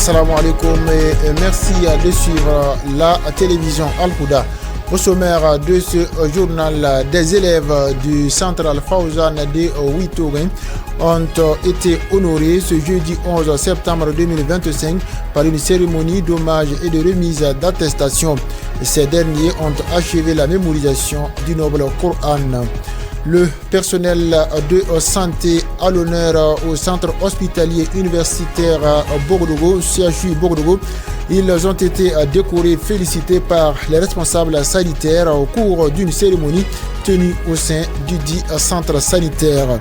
Assalamu alaikum et merci de suivre la télévision Al-Houda. Au sommaire de ce journal, des élèves du centre Al-Fawzan de Ouitouré ont été honorés ce jeudi 11 septembre 2025 par une cérémonie d'hommage et de remise d'attestation. Ces derniers ont achevé la mémorisation du noble Coran. Le personnel de santé à l'honneur au centre hospitalier universitaire Borgodougou, CHU Borgodougou. Ils ont été décorés et félicités par les responsables sanitaires au cours d'une cérémonie tenue au sein du dit centre sanitaire.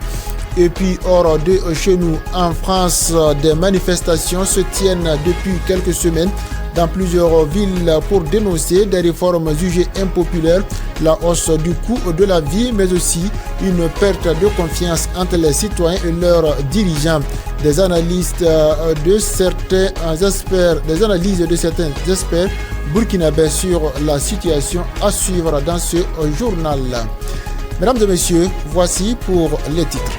Et puis hors de chez nous, en France, des manifestations se tiennent depuis quelques semaines dans plusieurs villes pour dénoncer des réformes jugées impopulaires, la hausse du coût de la vie, mais aussi une perte de confiance entre les citoyens et leurs dirigeants. Des analyses de certains experts burkinabés sur la situation à suivre dans ce journal. Mesdames et messieurs, voici pour les titres.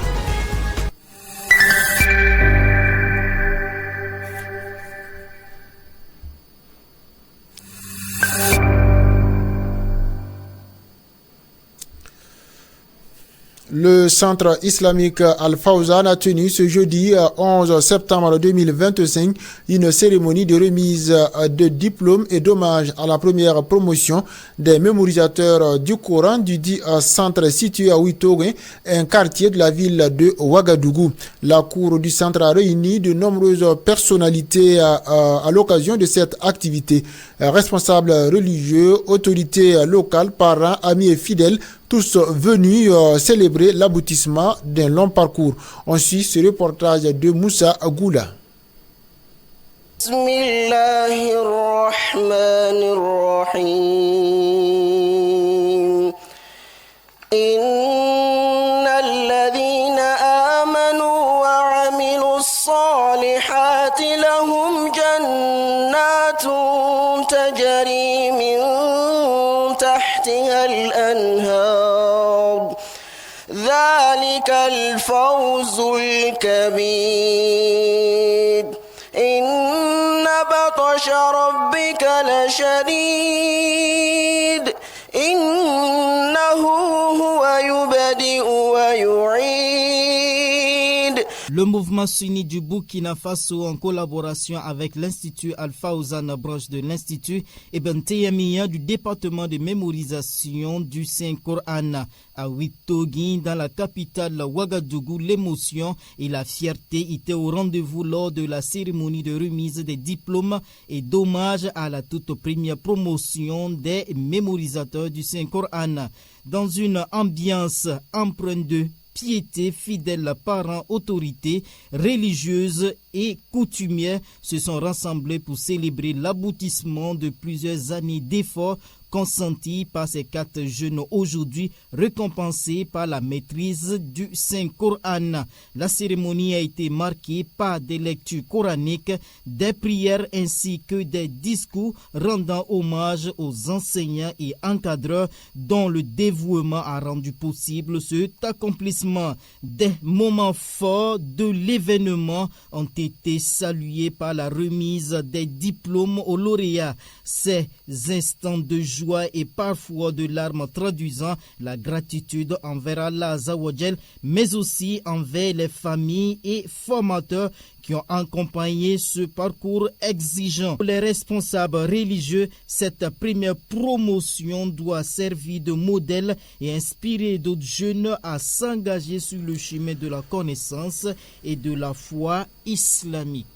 Le centre islamique Al-Fawzan a tenu ce jeudi 11 septembre 2025 une cérémonie de remise de diplômes et d'hommage à la première promotion des mémorisateurs du Coran du dit centre situé à Ouitouré, un quartier de la ville de Ouagadougou. La cour du centre a réuni de nombreuses personnalités à l'occasion de cette activité. Responsables religieux, autorités locales, parents, amis et fidèles, tous venus célébrer l'aboutissement d'un long parcours. On suit ce reportage de Moussa Agoula. Bismillahirrahmanirrahim. Innalladhina amanu wa amilus salihati lahum jannatun tajri min tahtiha al-anhar. ذلك الفوز الكبير إن بطش ربك لشديد إنه هو يبدئ ويعيد. Le mouvement sunni du Burkina Faso, en collaboration avec l'Institut Al-Fawzan, branche de l'Institut Ibn Taymiyyah du département de mémorisation du Saint-Coran à Ouitouré, dans la capitale Ouagadougou, l'émotion et la fierté étaient au rendez-vous lors de la cérémonie de remise des diplômes et d'hommage à la toute première promotion des mémorisateurs du Saint-Coran. Dans une ambiance empreinte de piété, fidèles parents, autorités religieuses et coutumières se sont rassemblés pour célébrer l'aboutissement de plusieurs années d'efforts consentis par ces 4 jeunes aujourd'hui récompensés par la maîtrise du Saint-Coran. La cérémonie a été marquée par des lectures coraniques, des prières ainsi que des discours rendant hommage aux enseignants et encadreurs dont le dévouement a rendu possible cet accomplissement. Des moments forts de l'événement ont été salués par la remise des diplômes aux lauréats. Ces instants de joie et parfois de larmes traduisant la gratitude envers Allah Azawajal, mais aussi envers les familles et formateurs qui ont accompagné ce parcours exigeant. Pour les responsables religieux, cette première promotion doit servir de modèle et inspirer d'autres jeunes à s'engager sur le chemin de la connaissance et de la foi islamique.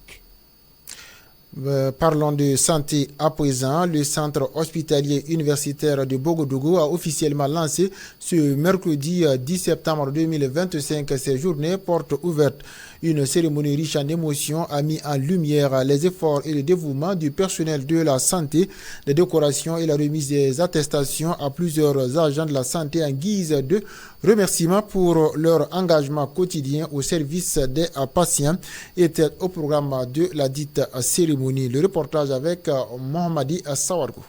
Parlons de santé à présent. Le centre hospitalier universitaire de Borgodougou a officiellement lancé ce mercredi 10 septembre 2025 ses journées portes ouvertes. Une cérémonie riche en émotions a mis en lumière les efforts et le dévouement du personnel de la santé, les décorations et la remise des attestations à plusieurs agents de la santé en guise de remerciement pour leur engagement quotidien au service des patients était au programme de la dite cérémonie. Le reportage avec Mohamadi Sawargou.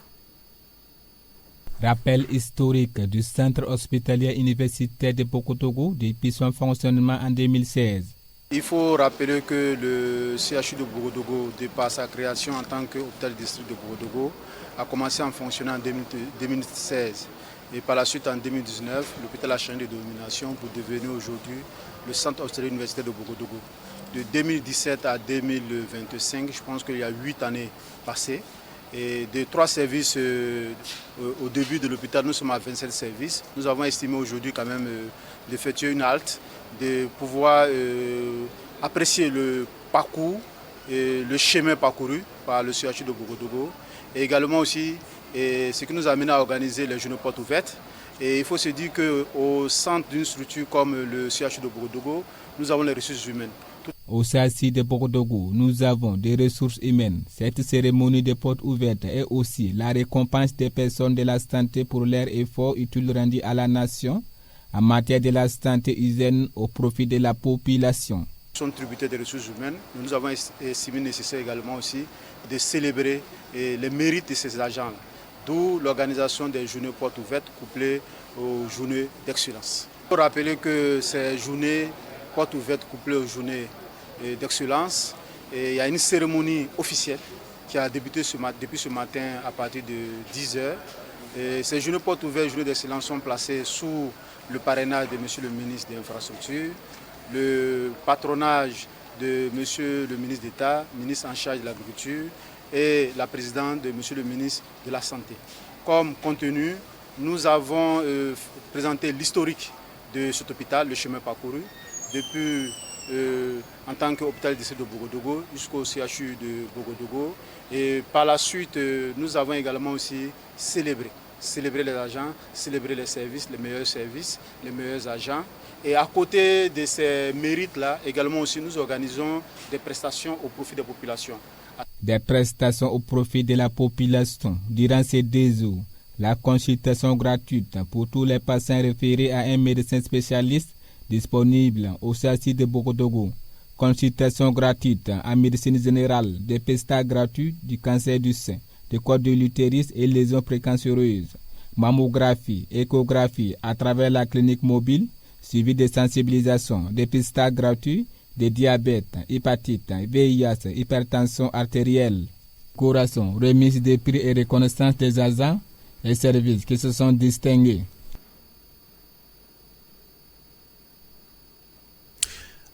Rappel historique du centre hospitalier universitaire de Borgodougou depuis son fonctionnement en 2016. Il faut rappeler que le CHU de Borodogo, de par sa création en tant qu'hôpital district de Borodogo, a commencé à fonctionner en 2016. Et par la suite, en 2019, l'hôpital a changé de dénomination pour devenir aujourd'hui le centre hospitalier universitaire de Borodogo. De 2017 à 2025, je pense qu'il y a 8 années passées. Et de 3 services au début de l'hôpital, nous sommes à 27 services. Nous avons estimé aujourd'hui quand même d'effectuer une halte, de pouvoir apprécier le parcours et le chemin parcouru par le CHU de Borodogo. Et également aussi ce qui nous a amené à organiser les journées portes ouvertes. Et il faut se dire qu'au centre d'une structure comme le CHU de Borodogo, nous avons les ressources humaines. Au CHU de Borodogo, nous avons des ressources humaines. Cette cérémonie de portes ouvertes est aussi la récompense des personnes de la santé pour leur effort utile rendu à la nation en matière de la santé humaine au profit de la population. Nous sommes tributaires des ressources humaines. Nous avons estimé nécessaire également aussi de célébrer les mérites de ces agents, d'où l'organisation des journées portes ouvertes couplées aux journées d'excellence. Il faut rappeler que ces journées portes ouvertes couplées aux journées d'excellence, il y a une cérémonie officielle qui a débuté depuis ce matin à partir de 10h. Ces journées portes ouvertes, journées d'excellence sont placées sous le parrainage de M. le ministre des Infrastructures, le patronage de M. le ministre d'État, ministre en charge de l'Agriculture, et la présidente de M. le ministre de la Santé. Comme contenu, nous avons présenté l'historique de cet hôpital, le chemin parcouru, depuis en tant qu'hôpital district de Borodogo jusqu'au CHU de Borodogo. Et par la suite, nous avons également aussi célébré les agents, célébrer les services, les meilleurs agents. Et à côté de ces mérites-là, également aussi, nous organisons des prestations au profit des populations. Des prestations au profit de la population. Durant ces 2 jours, la consultation gratuite pour tous les patients référés à un médecin spécialiste disponible au CHU de Borodogo. Consultation gratuite en médecine générale, dépistage gratuit du cancer du sein, du col de l'utérus et lésions précancéreuses, mammographie, échographie à travers la clinique mobile, suivi de sensibilisation, dépistage gratuit de diabète, hépatite, VIH, hypertension artérielle, corazon, remise des prix et reconnaissance des agents et services qui se sont distingués.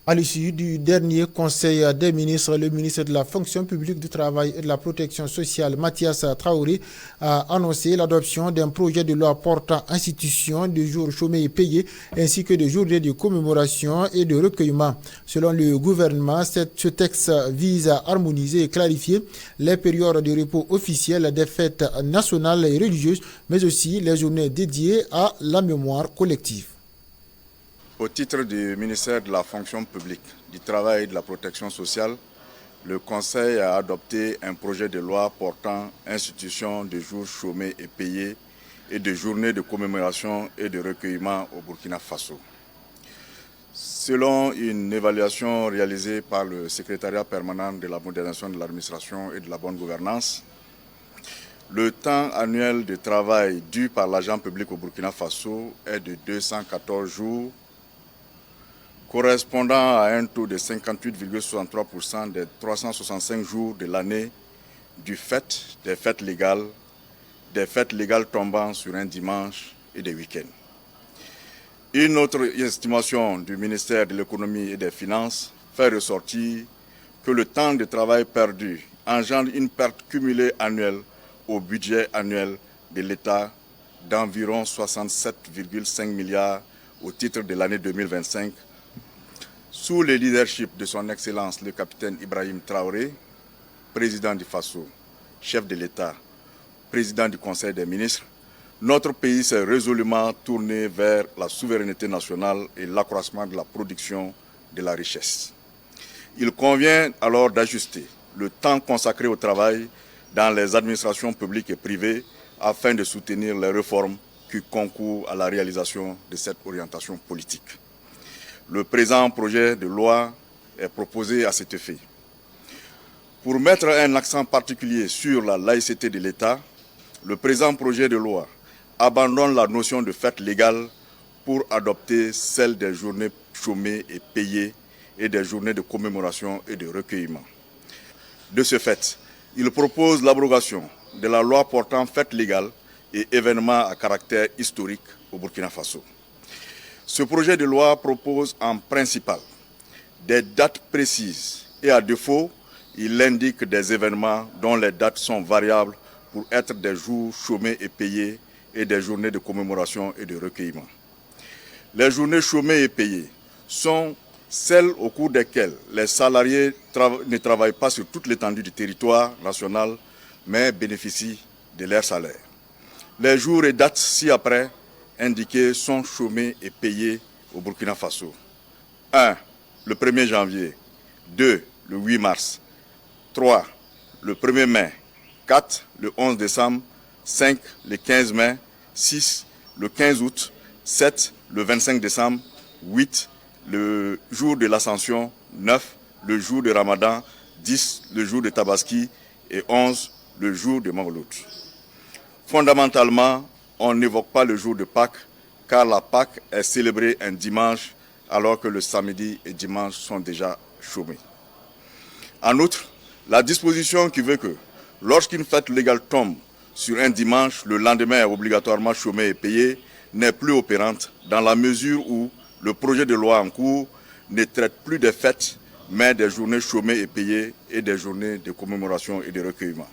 À l'issue du dernier conseil des ministres, le ministre de la fonction publique, du travail et de la protection sociale, Mathias Traoré, a annoncé l'adoption d'un projet de loi portant institution de jours chômés et payés, ainsi que de journées de commémoration et de recueillement. Selon le gouvernement, ce texte vise à harmoniser et clarifier les périodes de repos officielles des fêtes nationales et religieuses, mais aussi les journées dédiées à la mémoire collective. Au titre du ministère de la fonction publique, du travail et de la protection sociale, le Conseil a adopté un projet de loi portant institution de jours chômés et payés et de journées de commémoration et de recueillement au Burkina Faso. Selon une évaluation réalisée par le secrétariat permanent de la modernisation de l'administration et de la bonne gouvernance, le temps annuel de travail dû par l'agent public au Burkina Faso est de 214 jours, correspondant à un taux de 58,63% des 365 jours de l'année des fêtes légales tombant sur un dimanche et des week-ends. Une autre estimation du ministère de l'économie et des finances fait ressortir que le temps de travail perdu engendre une perte cumulée annuelle au budget annuel de l'État d'environ 67,5 milliards au titre de l'année 2025, sous le leadership de son Excellence le capitaine Ibrahim Traoré, président du Faso, chef de l'État, président du Conseil des ministres. Notre pays s'est résolument tourné vers la souveraineté nationale et l'accroissement de la production de la richesse. Il convient alors d'ajuster le temps consacré au travail dans les administrations publiques et privées afin de soutenir les réformes qui concourent à la réalisation de cette orientation politique. Le présent projet de loi est proposé à cet effet. Pour mettre un accent particulier sur la laïcité de l'État, le présent projet de loi abandonne la notion de fête légale pour adopter celle des journées chômées et payées et des journées de commémoration et de recueillement. De ce fait, il propose l'abrogation de la loi portant fêtes légales et événements à caractère historique au Burkina Faso. Ce projet de loi propose en principal des dates précises et à défaut, il indique des événements dont les dates sont variables pour être des jours chômés et payés et des journées de commémoration et de recueillement. Les journées chômées et payées sont celles au cours desquelles les salariés ne travaillent pas sur toute l'étendue du territoire national, mais bénéficient de leur salaire. Les jours et dates ci-après indiqués sont chômés et payés au Burkina Faso. 1. Le 1er janvier. 2. Le 8 mars. 3. Le 1er mai. 4. Le 11 décembre. 5. Le 15 mai. 6. Le 15 août. 7. Le 25 décembre. 8. Le jour de l'Ascension. 9. Le jour de Ramadan. 10. Le jour de Tabaski. Et 11. Le jour de Mawlud. Fondamentalement, on n'évoque pas le jour de Pâques, car la Pâques est célébrée un dimanche, alors que le samedi et dimanche sont déjà chômés. En outre, la disposition qui veut que, lorsqu'une fête légale tombe sur un dimanche, le lendemain est obligatoirement chômé et payé, n'est plus opérante dans la mesure où le projet de loi en cours ne traite plus des fêtes, mais des journées chômées et payées et des journées de commémoration et de recueillement.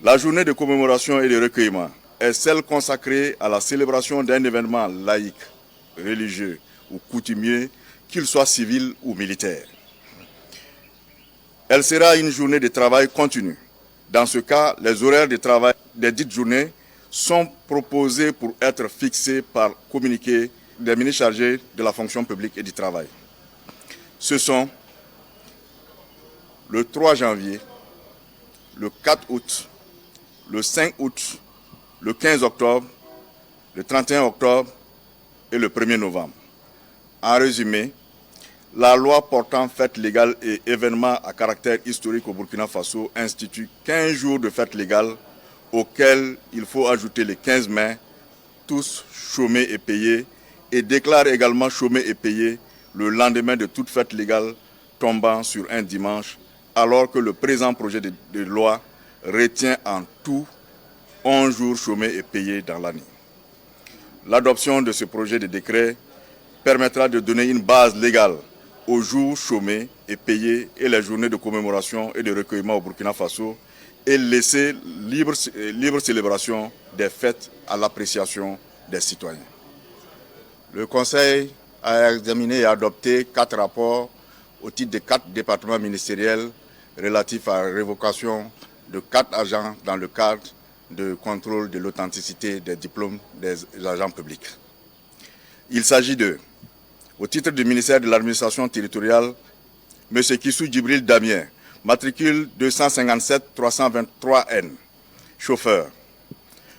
La journée de commémoration et de recueillement est celle consacrée à la célébration d'un événement laïque, religieux ou coutumier, qu'il soit civil ou militaire. Elle sera une journée de travail continu. Dans ce cas, les horaires de travail des dites journées sont proposés pour être fixés par communiqué des ministres chargés de la fonction publique et du travail. Ce sont le 3 janvier, le 4 août, le 5 août, le 15 octobre, le 31 octobre et le 1er novembre. En résumé, la loi portant fêtes légales et événements à caractère historique au Burkina Faso institue 15 jours de fêtes légales auxquels il faut ajouter les 15 mai, tous chômés et payés, et déclare également chômés et payés le lendemain de toute fête légale tombant sur un dimanche, alors que le présent projet de loi retient en tout 11 jours chômés et payés dans l'année. L'adoption de ce projet de décret permettra de donner une base légale aux jours chômés et payés et les journées de commémoration et de recueillement au Burkina Faso et laisser libre célébration des fêtes à l'appréciation des citoyens. Le Conseil a examiné et adopté 4 rapports au titre de 4 départements ministériels relatifs à la révocation de 4 agents dans le cadre de contrôle de l'authenticité des diplômes des agents publics. Il s'agit de, au titre du ministère de l'administration territoriale, M. Kissou Djibril Damien, matricule 257-323N, chauffeur.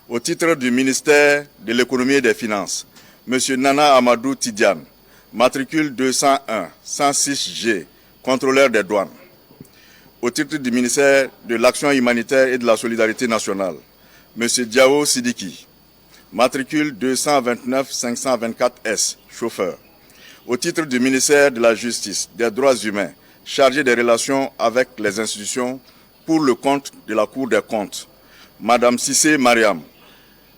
Au titre du ministère de l'économie et des finances, M. Nana Amadou Tidiane, matricule 201-106G, contrôleur des douanes. Au titre du ministère de l'Action humanitaire et de la solidarité nationale, M. Diao Sidiki, matricule 229-524S, chauffeur. Au titre du ministère de la Justice, des Droits humains, chargé des relations avec les institutions pour le compte de la Cour des comptes, Mme Sissé Mariam,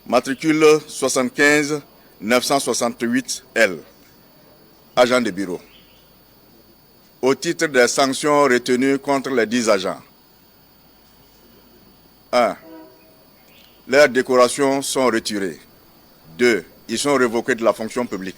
matricule 75-968L, agent de bureau. Au titre des sanctions retenues contre les 10 agents. 1. Leurs décorations sont retirées. 2. Ils sont révoqués de la fonction publique.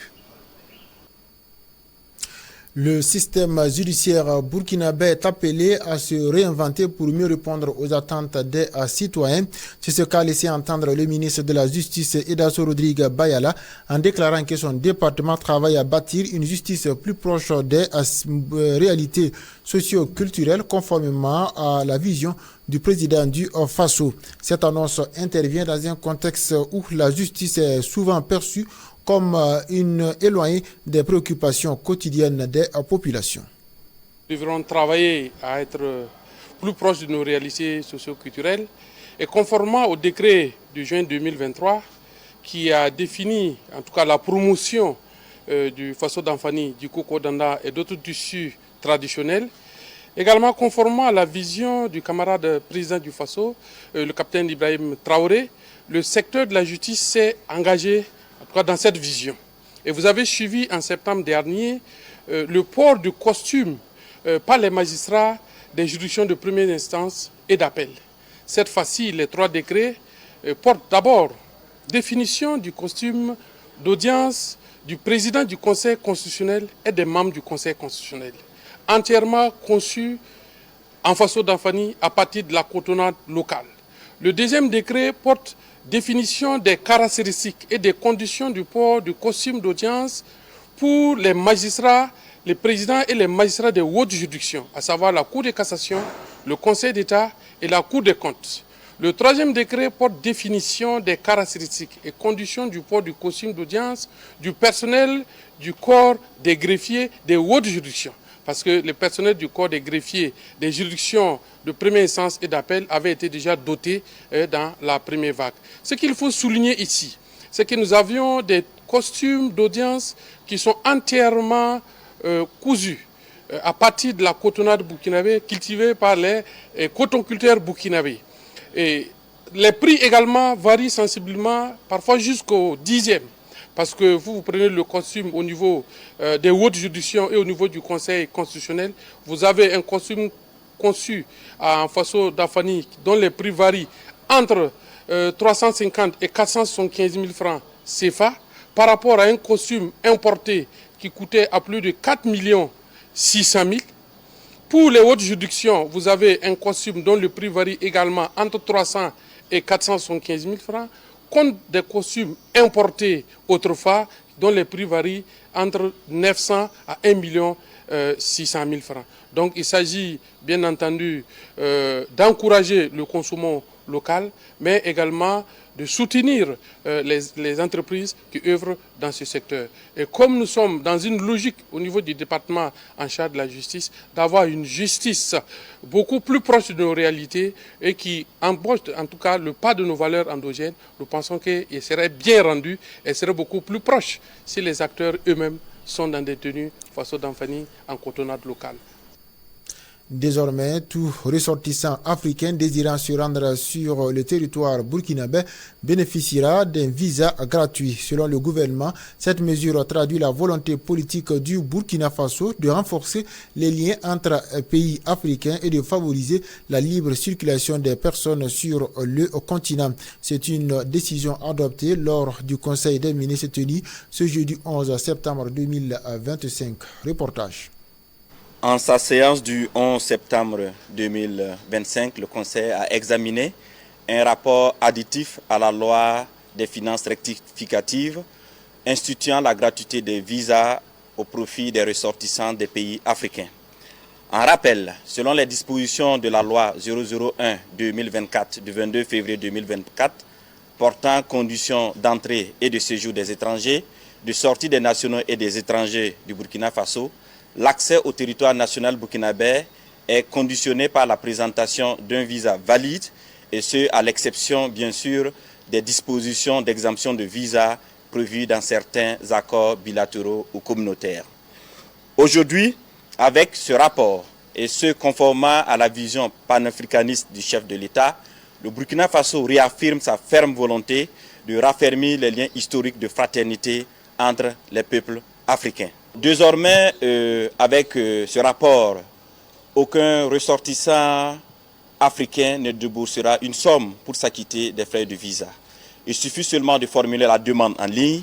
Le système judiciaire burkinabé est appelé à se réinventer pour mieux répondre aux attentes des citoyens. C'est ce qu'a laissé entendre le ministre de la Justice, Edaso Rodrigue Bayala, en déclarant que son département travaille à bâtir une justice plus proche des réalités socio-culturelles, conformément à la vision du président du Faso. Cette annonce intervient dans un contexte où la justice est souvent perçue comme une éloignée des préoccupations quotidiennes des populations. Nous devrons travailler à être plus proches de nos réalités socio-culturelles et conformément au décret de juin 2023 qui a défini en tout cas la promotion du Faso d'Anfani, du Koko Danda et d'autres tissus traditionnels. Également conformément à la vision du camarade président du Faso, le capitaine Ibrahim Traoré, le secteur de la justice s'est engagé en tout cas dans cette vision. Et vous avez suivi en septembre dernier le port du costume par les magistrats des juridictions de première instance et d'appel. Cette fois-ci, les 3 décrets portent d'abord définition du costume d'audience du président du Conseil constitutionnel et des membres du Conseil constitutionnel, entièrement conçu en Faso d'Anfani à partir de la cotonnade locale. Le deuxième décret porte définition des caractéristiques et des conditions du port du costume d'audience pour les magistrats, les présidents et les magistrats des hautes juridictions, à savoir la Cour de cassation, le Conseil d'État et la Cour des comptes. Le troisième décret porte définition des caractéristiques et conditions du port du costume d'audience du personnel du corps des greffiers des hautes juridictions. Parce que le personnel du corps des greffiers des juridictions de première instance et d'appel avait été déjà doté dans la première vague. Ce qu'il faut souligner ici, c'est que nous avions des costumes d'audience qui sont entièrement cousus à partir de la cotonnade burkinabé cultivée par les cotonculteurs burkinabés. Et les prix également varient sensiblement, parfois jusqu'au 10e. Parce que vous prenez le costume au niveau des hautes juridictions et au niveau du Conseil constitutionnel, vous avez un costume conçu en Faso d'Anfani dont les prix varient entre 350 et 475 000 francs CFA par rapport à un costume importé qui coûtait à plus de 4 600 000. Pour les hautes juridictions, vous avez un costume dont le prix varie également entre 300 et 475 000 francs. Contre des costumes importés autrefois, dont les prix varient entre 900 à 1 600 000 francs. Donc il s'agit bien entendu d'encourager le consommation local, mais également de soutenir les entreprises qui œuvrent dans ce secteur. Et comme nous sommes dans une logique au niveau du département en charge de la justice, d'avoir une justice beaucoup plus proche de nos réalités et qui emboîte en tout cas le pas de nos valeurs endogènes, nous pensons qu'elle serait bien rendue et serait beaucoup plus proche si les acteurs eux-mêmes sont dans des tenues Faso d'Anfani en cotonnade locale. Désormais, tout ressortissant africain désirant se rendre sur le territoire burkinabé bénéficiera d'un visa gratuit. Selon le gouvernement, cette mesure traduit la volonté politique du Burkina Faso de renforcer les liens entre pays africains et de favoriser la libre circulation des personnes sur le continent. C'est une décision adoptée lors du Conseil des ministres tenu ce jeudi 11 septembre 2025. Reportage. En sa séance du 11 septembre 2025, le Conseil a examiné un rapport additif à la loi des finances rectificatives instituant la gratuité des visas au profit des ressortissants des pays africains. En rappel, selon les dispositions de la loi 001-2024 du 22 février 2024 portant conditions d'entrée et de séjour des étrangers, de sortie des nationaux et des étrangers du Burkina Faso, l'accès au territoire national burkinabé est conditionné par la présentation d'un visa valide, et ce, à l'exception, bien sûr, des dispositions d'exemption de visa prévues dans certains accords bilatéraux ou communautaires. Aujourd'hui, avec ce rapport, et ce conformément à la vision panafricaniste du chef de l'État, le Burkina Faso réaffirme sa ferme volonté de raffermir les liens historiques de fraternité entre les peuples africains. Désormais, avec ce rapport, aucun ressortissant africain ne déboursera une somme pour s'acquitter des frais de visa. Il suffit seulement de formuler la demande en ligne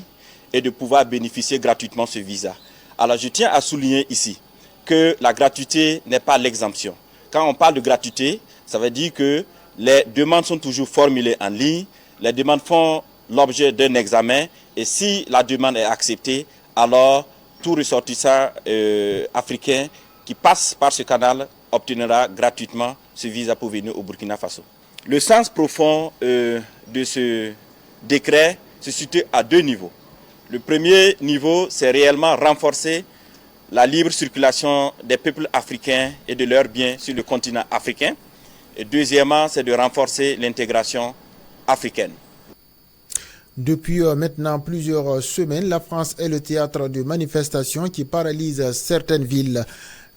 et de pouvoir bénéficier gratuitement de ce visa. Alors je tiens à souligner ici que la gratuité n'est pas l'exemption. Quand on parle de gratuité, ça veut dire que les demandes sont toujours formulées en ligne, les demandes font l'objet d'un examen et si la demande est acceptée, alors tout ressortissant africain qui passe par ce canal obtiendra gratuitement ce visa pour venir au Burkina Faso. Le sens profond de ce décret se situe à 2 niveaux. Le premier niveau, c'est réellement renforcer la libre circulation des peuples africains et de leurs biens sur le continent africain. Et deuxièmement, c'est de renforcer l'intégration africaine. Depuis maintenant plusieurs semaines, la France est le théâtre de manifestations qui paralysent certaines villes.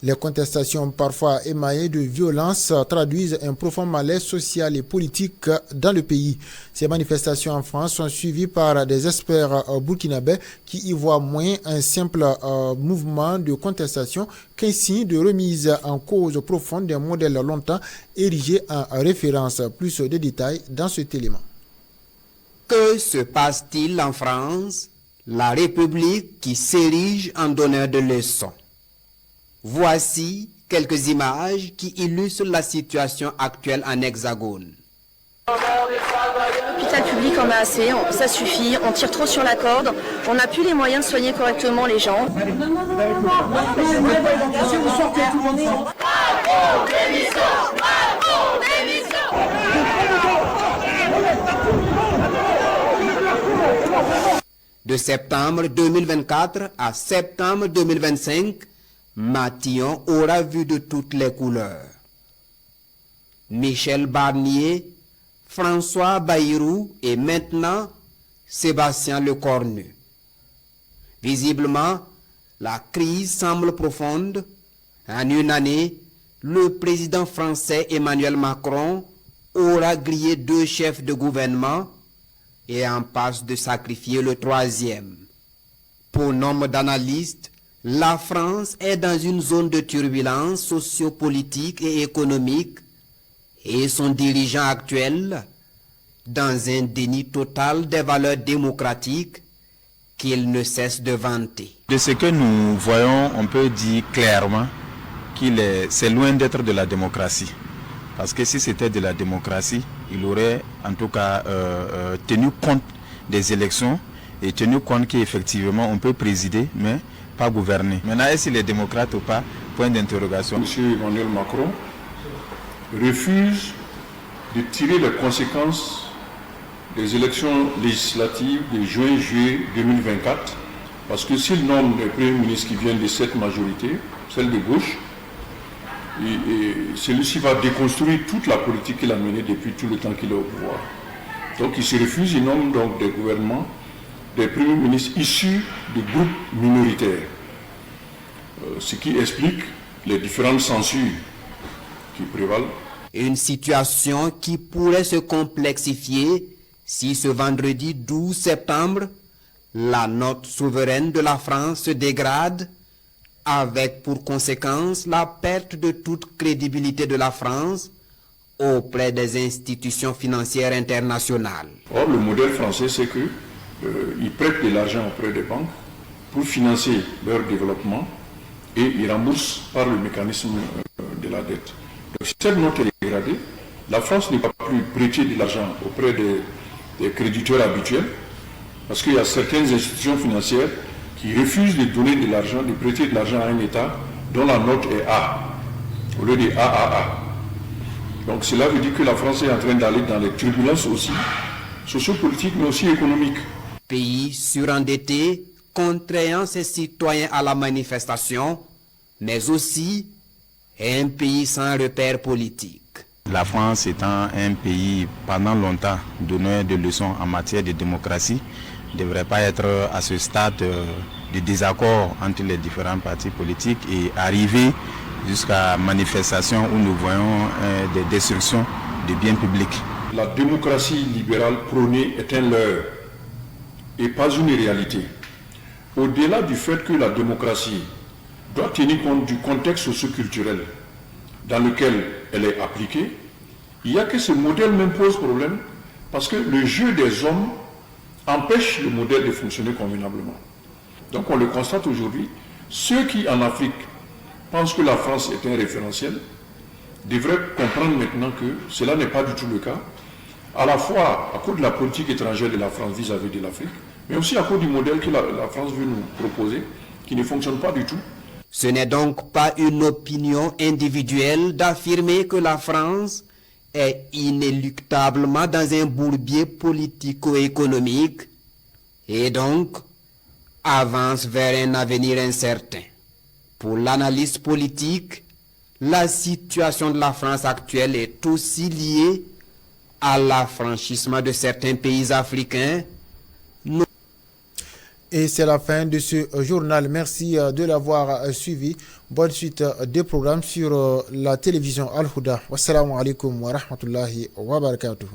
Les contestations, parfois émaillées de violence, traduisent un profond malaise social et politique dans le pays. Ces manifestations en France sont suivies par des experts burkinabés qui y voient moins un simple mouvement de contestation qu'un signe de remise en cause profonde d'un modèle longtemps érigé en référence. Plus de détails dans cet élément. Que se passe-t-il en France, la République qui s'érige en donneur de leçons? Voici quelques images qui illustrent la situation actuelle en Hexagone. L'hôpital public en a assez, ça suffit, on tire trop sur la corde, on n'a plus les moyens de soigner correctement les gens. De septembre 2024 à septembre 2025, Matignon aura vu de toutes les couleurs. Michel Barnier, François Bayrou et maintenant Sébastien Lecornu. Visiblement, la crise semble profonde. En une année, le président français Emmanuel Macron aura grillé 2 chefs de gouvernement et en passe de sacrifier le 3e. Pour nombre d'analystes, la France est dans une zone de turbulence sociopolitique et économique et son dirigeant actuel dans un déni total des valeurs démocratiques qu'il ne cesse de vanter. De ce que nous voyons, on peut dire clairement c'est loin d'être de la démocratie. Parce que si c'était de la démocratie, il aurait en tout cas tenu compte des élections et tenu compte qu'effectivement on peut présider, mais pas gouverner. Maintenant, est-ce qu'il est démocrate ou pas? Point d'interrogation. M. Emmanuel Macron refuse de tirer les conséquences des élections législatives de juin-juillet 2024, parce que s'il nomme les premiers ministres qui viennent de cette majorité, celle de gauche, et celui-ci va déconstruire toute la politique qu'il a menée depuis tout le temps qu'il est au pouvoir. Donc il se refuse, il nomme donc des gouvernements, des premiers ministres issus de groupes minoritaires. Ce qui explique les différentes censures qui prévalent. Une situation qui pourrait se complexifier si ce vendredi 12 septembre, la note souveraine de la France se dégrade, avec pour conséquence la perte de toute crédibilité de la France auprès des institutions financières internationales. Or, le modèle français, c'est qu'ils prêtent de l'argent auprès des banques pour financer leur développement et ils remboursent par le mécanisme de la dette. Donc, si cette note est dégradée, la France ne va plus prêter de l'argent auprès des créditeurs habituels, parce qu'il y a certaines institutions financières qui refusent de donner de l'argent, de prêter de l'argent à un État dont la note est A, au lieu de AAA. Donc cela veut dire que la France est en train d'aller dans les turbulences aussi, sociopolitiques mais aussi économiques. Pays surendetté, contraignant ses citoyens à la manifestation, mais aussi un pays sans repère politique. La France étant un pays pendant longtemps donneur de leçons en matière de démocratie, ne devrait pas être à ce stade de désaccord entre les différents partis politiques et arriver jusqu'à manifestation où nous voyons des destructions de biens publics. La démocratie libérale prônée est un leurre et pas une réalité. Au-delà du fait que la démocratie doit tenir compte du contexte socio-culturel dans lequel elle est appliquée, il y a que ce modèle même pose problème parce que le jeu des hommes empêche le modèle de fonctionner convenablement. Donc on le constate aujourd'hui, ceux qui en Afrique pensent que la France est un référentiel devraient comprendre maintenant que cela n'est pas du tout le cas, à la fois à cause de la politique étrangère de la France vis-à-vis de l'Afrique, mais aussi à cause du modèle que la France veut nous proposer, qui ne fonctionne pas du tout. Ce n'est donc pas une opinion individuelle d'affirmer que la France est inéluctablement dans un bourbier politico-économique et donc avance vers un avenir incertain. Pour l'analyste politique, la situation de la France actuelle est aussi liée à l'affranchissement de certains pays africains Et c'est la fin de ce journal. Merci de l'avoir suivi. Bonne suite des programmes sur la télévision Al-Huda. Wassalamu alaikum wa rahmatullahi wa barakatuh.